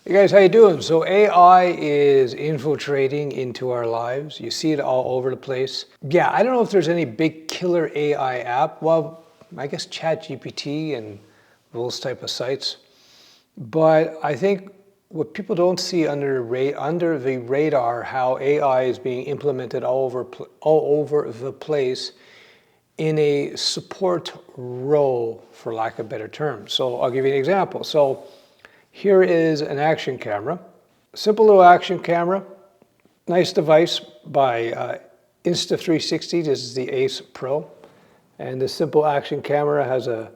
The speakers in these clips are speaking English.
Hey guys, how you doing? So AI is infiltrating into our lives. You see it all over the place. Yeah, I don't know if there's any big killer AI app. Well, I guess ChatGPT and those type of sites. But I think what people don't see under the radar, how AI is being implemented all over the place in a support role, for lack of a better term. So I'll give you an example. So here is an action camera, simple little action camera, nice device by Insta360. This is the Ace Pro. And this simple action camera has a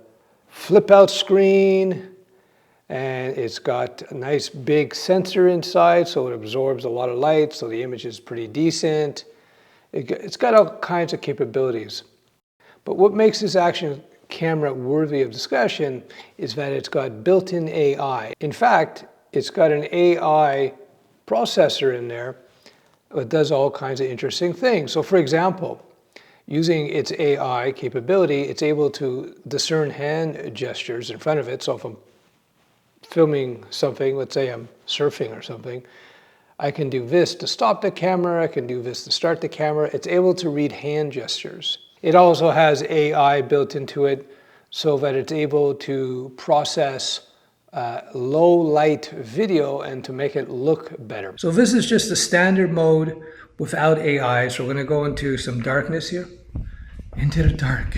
flip out screen, and it's got a nice big sensor inside, so it absorbs a lot of light, so the image is pretty decent. It's got all kinds of capabilities. But what makes this action camera worthy of discussion is that it's got built-in AI. In fact, it's got an AI processor in there that does all kinds of interesting things. So for example, using its AI capability, it's able to discern hand gestures in front of it. So if I'm filming something, let's say I'm surfing or something, I can do this to stop the camera, I can do this to start the camera. It's able to read hand gestures. It also has AI built into it so that it's able to process low light video and to make it look better. So this is just the standard mode without AI. So we're going to go into some darkness here, into the dark,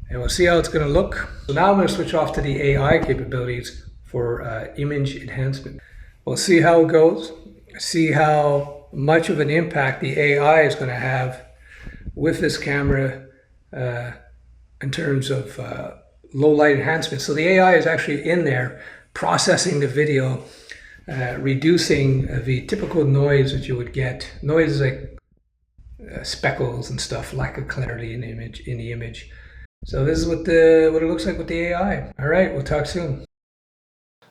and we'll see how it's going to look. So now I'm going to switch off to the AI capabilities for image enhancement. We'll see how it goes, see how much of an impact the AI is going to have with this camera in terms of low light enhancement. So the AI is actually in there processing the video, reducing the typical noise that you would get. Noise is like speckles and stuff, lack of clarity in the image. So this is what it looks like with the AI. All right, we'll talk soon.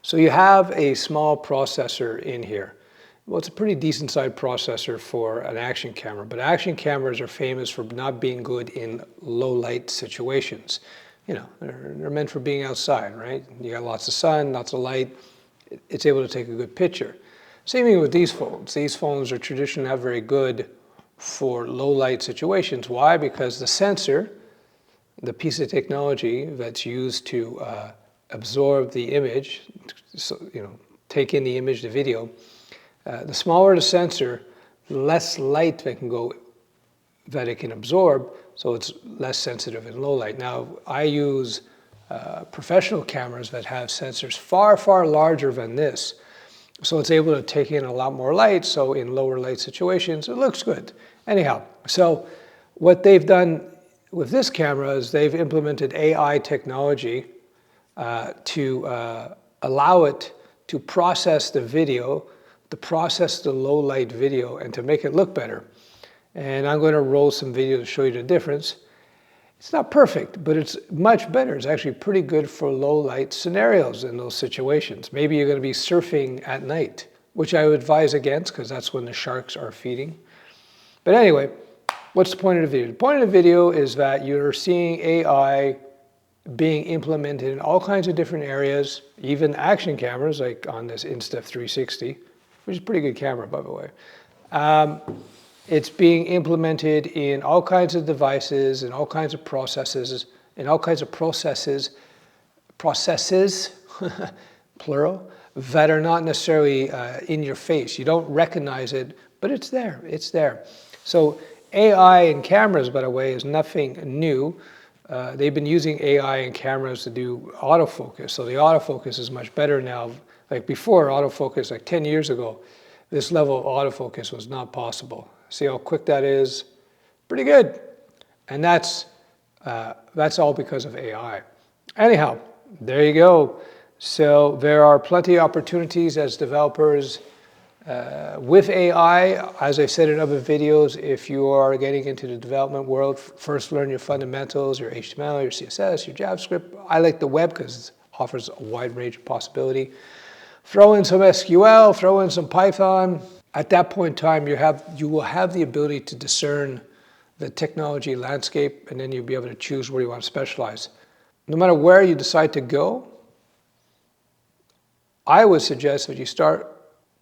So you have a small processor in here. Well, it's a pretty decent sized processor for an action camera, but action cameras are famous for not being good in low light situations. You know, they're meant for being outside, right? You got lots of sun, lots of light. It's able to take a good picture. Same thing with these phones. These phones are traditionally not very good for low light situations. Why? Because the sensor, the piece of technology that's used to absorb the image, so, you know, take in the image, the video, the smaller the sensor, the less light that it can absorb, so it's less sensitive in low light. Now, I use professional cameras that have sensors far, far larger than this, so it's able to take in a lot more light, so in lower light situations, it looks good. Anyhow, so what they've done with this camera is they've implemented AI technology to allow it to process the video, to process the low light video, and to make it look better. And I'm going to roll some video to show you the difference. It's not perfect, but it's much better. It's actually pretty good for low light scenarios in those situations. Maybe you're going to be surfing at night, which I would advise against because that's when the sharks are feeding. But anyway, what's the point of the video? The point of the video is that you're seeing AI being implemented in all kinds of different areas, even action cameras like on this Insta360, which is a pretty good camera, by the way. It's being implemented in all kinds of devices, in all kinds of processes, plural, that are not necessarily in your face. You don't recognize it, but it's there, it's there. So AI in cameras, by the way, is nothing new. They've been using AI in cameras to do autofocus. So the autofocus is much better now. Like before, autofocus, like 10 years ago, this level of autofocus was not possible. See how quick that is? Pretty good. And that's all because of AI. Anyhow, there you go. So there are plenty of opportunities as developers with AI. As I said in other videos, if you are getting into the development world, first learn your fundamentals, your HTML, your CSS, your JavaScript. I like the web because it offers a wide range of possibility. Throw in some SQL, throw in some Python. At that point in time, you will have the ability to discern the technology landscape, and then you'll be able to choose where you want to specialize. No matter where you decide to go, I would suggest that you start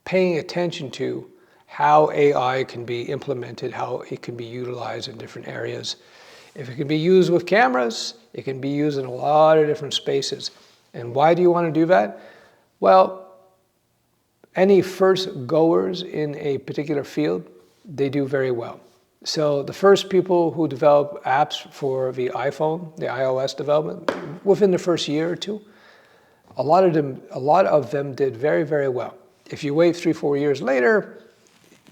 paying attention to how AI can be implemented, how it can be utilized in different areas. If it can be used with cameras, it can be used in a lot of different spaces. And why do you want to do that? Well, any first goers in a particular field, they do very well. So the first people who developed apps for the iPhone, the iOS development, within the first year or two, a lot of them did very, very well. If you wait 3-4 years later,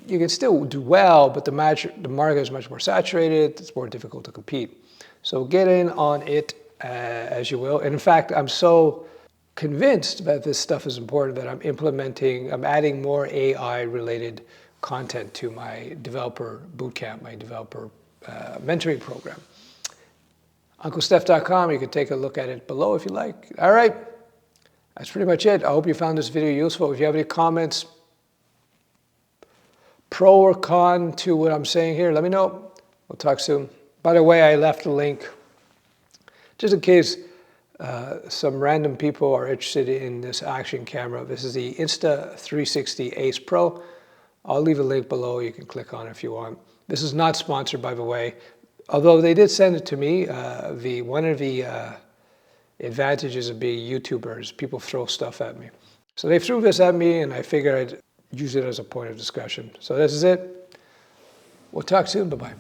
you can still do well, but the market is much more saturated. It's more difficult to compete. So get in on it as you will. And in fact, I'm so convinced that this stuff is important that I'm adding more AI-related content to my developer bootcamp, my developer mentoring program. UncleSteph.com, you can take a look at it below if you like. All right, that's pretty much it. I hope you found this video useful. If you have any comments, pro or con to what I'm saying here, let me know. We'll talk soon. By the way, I left a link just in case some random people are interested in this action camera. This is the Insta360 Ace Pro. I'll leave a link below. You can click on it if you want. This is not sponsored, by the way, although they did send it to me. One of the advantages of being YouTubers, people throw stuff at me. So they threw this at me, and I figured I'd use it as a point of discussion. So this is it. We'll talk soon. Bye-bye.